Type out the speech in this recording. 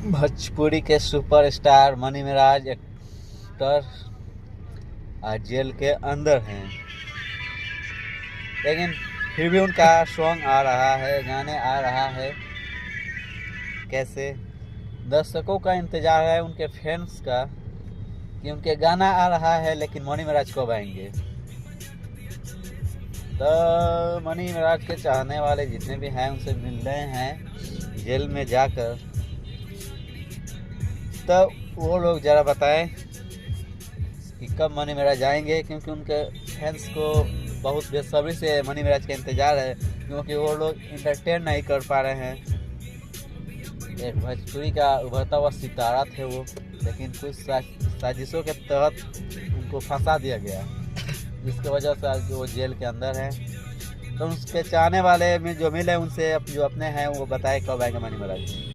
भोजपुरी के superstar money महाराज actor आज jail के अंदर हैं, लेकिन फिर भी उनका सॉन्ग आ रहा है, गाने आ रहा है। कैसे दर्शकों का इंतजार है, उनके फैंस का, कि उनके गाना आ रहा है, लेकिन मनी महाराज कब आएंगे। तो मनी महाराज के चाहने वाले जितने भी हैं उनसे मिल रहे हैं जेल में जाकर। तो वो लोग ज़रा बताएं कि कब मनी महाराज आएंगे, क्योंकि उनके फैंस को बहुत बेसब्री से मनी महाराज का इंतज़ार है, क्योंकि वो लोग इंटरटेन नहीं कर पा रहे हैं। एक भोजपुरी का उभरता हुआ सितारा थे वो, लेकिन कुछ साजिशों के तहत उनको फंसा दिया गया, जिसकी वजह से आज वो जेल के अंदर है। तो उसके चाहने वाले में जो मिले उनसे जो अपने हैं वो बताए कब आएंगे मनी महाराज।